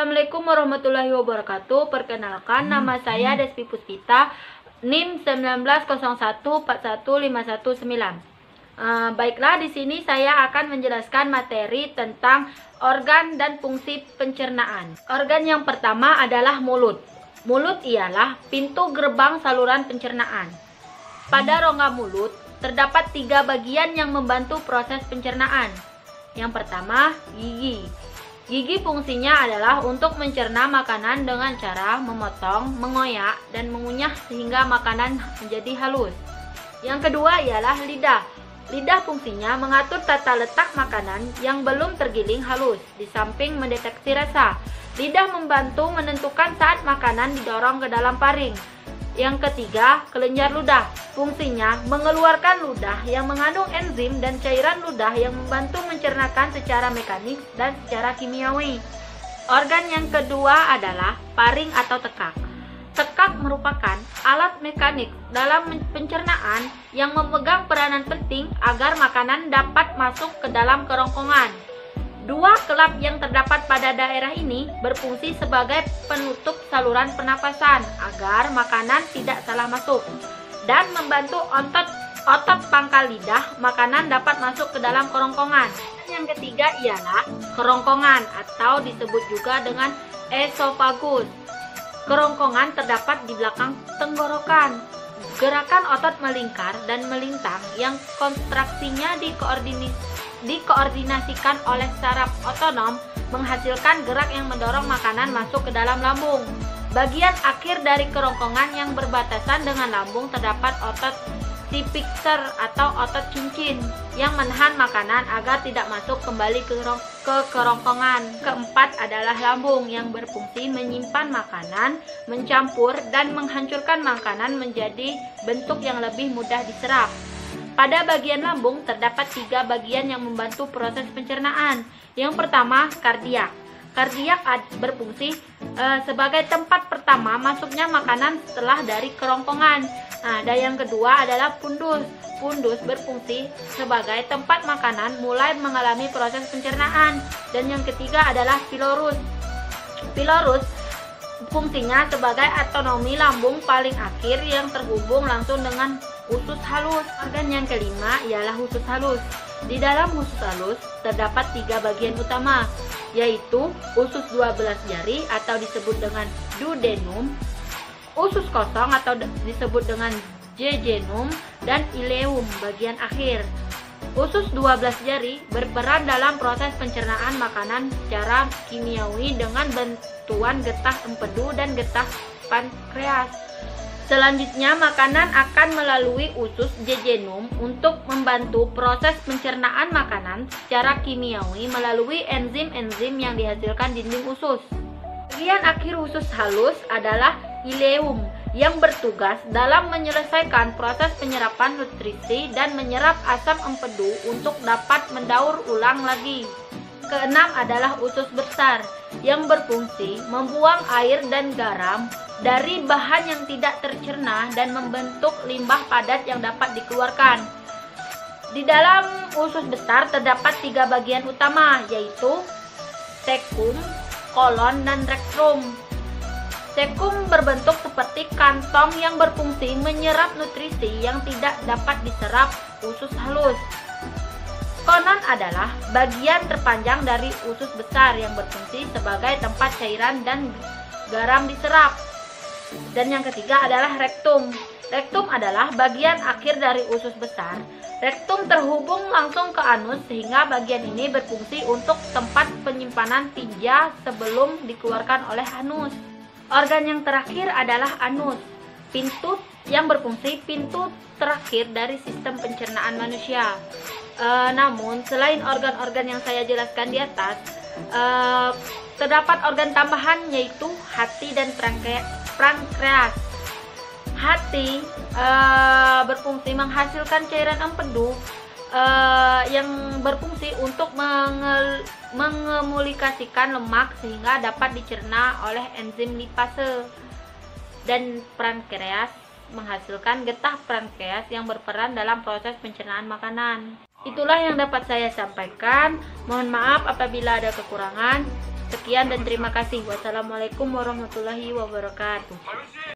Assalamualaikum warahmatullahi wabarakatuh. Perkenalkan, nama saya Despi Puspita, NIM 19014141519. Baiklah, di sini saya akan menjelaskan materi tentang organ dan fungsi pencernaan. Organ yang pertama adalah mulut. Mulut ialah pintu gerbang saluran pencernaan. Pada rongga mulut terdapat 3 bagian yang membantu proses pencernaan. Yang pertama, gigi. Gigi fungsinya adalah untuk mencerna makanan dengan cara memotong, mengoyak, dan mengunyah sehingga makanan menjadi halus. Yang kedua ialah lidah. Lidah fungsinya mengatur tata letak makanan yang belum tergiling halus, di samping mendeteksi rasa. Lidah membantu menentukan saat makanan didorong ke dalam paring. Yang ketiga, kelenjar ludah. Fungsinya mengeluarkan ludah yang mengandung enzim dan cairan ludah yang membantu mencernakan secara mekanik dan secara kimiawi. Organ yang kedua adalah paring atau tekak. Tekak merupakan alat mekanik dalam pencernaan yang memegang peranan penting agar makanan dapat masuk ke dalam kerongkongan. 2 kelab yang terdapat pada daerah ini berfungsi sebagai penutup saluran pernapasan agar makanan tidak salah masuk dan membantu otot pangkal lidah makanan dapat masuk ke dalam kerongkongan. Yang ketiga ialah kerongkongan atau disebut juga dengan esofagus. Kerongkongan terdapat di belakang tenggorokan. Gerakan otot melingkar dan melintang yang kontraksinya dikoordinasikan oleh saraf otonom menghasilkan gerak yang mendorong makanan masuk ke dalam lambung. Bagian akhir dari kerongkongan yang berbatasan dengan lambung terdapat otot sphincter atau otot cincin yang menahan makanan agar tidak masuk kembali ke kerongkongan. Keempat adalah lambung yang berfungsi menyimpan makanan, mencampur dan menghancurkan makanan menjadi bentuk yang lebih mudah diserap. Pada bagian lambung terdapat 3 bagian yang membantu proses pencernaan. Yang pertama, kardiak. Kardiak berfungsi sebagai tempat pertama masuknya makanan setelah dari kerongkongan. Dan yang kedua adalah pundus. Pundus berfungsi sebagai tempat makanan mulai mengalami proses pencernaan. Dan yang ketiga adalah pilorus. Pilorus fungsinya sebagai autonomi lambung paling akhir yang terhubung langsung dengan usus halus. Organ yang kelima ialah usus halus. Di dalam usus halus terdapat 3 bagian utama, yaitu usus 12 jari atau disebut dengan duodenum, usus kosong atau disebut dengan jejunum, dan ileum bagian akhir. Usus 12 jari berperan dalam proses pencernaan makanan secara kimiawi dengan bantuan getah empedu dan getah pankreas. Selanjutnya, makanan akan melalui usus jejunum untuk membantu proses pencernaan makanan secara kimiawi melalui enzim-enzim yang dihasilkan dinding usus. Bagian akhir usus halus adalah ileum yang bertugas dalam menyelesaikan proses penyerapan nutrisi dan menyerap asam empedu untuk dapat mendaur ulang lagi. Keenam adalah usus besar yang berfungsi membuang air dan garam dari bahan yang tidak tercerna dan membentuk limbah padat yang dapat dikeluarkan. Di dalam usus besar terdapat 3 bagian utama, yaitu cecum, kolon, dan rektum. Cecum berbentuk seperti kantong yang berfungsi menyerap nutrisi yang tidak dapat diserap usus halus. Kolon adalah bagian terpanjang dari usus besar yang berfungsi sebagai tempat cairan dan garam diserap. Dan yang ketiga adalah rektum. Rektum adalah bagian akhir dari usus besar. Rektum terhubung langsung ke anus sehingga bagian ini berfungsi untuk tempat penyimpanan tinja sebelum dikeluarkan oleh anus. Organ yang terakhir adalah anus. Pintu yang berfungsi pintu terakhir dari sistem pencernaan manusia. Namun selain organ-organ yang saya jelaskan di atas, terdapat organ tambahan yaitu hati dan pankreas. Hati berfungsi menghasilkan cairan empedu yang berfungsi untuk mengemulikasikan lemak sehingga dapat dicerna oleh enzim lipase. Dan pankreas menghasilkan getah pankreas yang berperan dalam proses pencernaan makanan. Itulah yang dapat saya sampaikan. Mohon maaf apabila ada kekurangan. Sekian. Sekian dan terima kasih. Wassalamualaikum warahmatullahi wabarakatuh.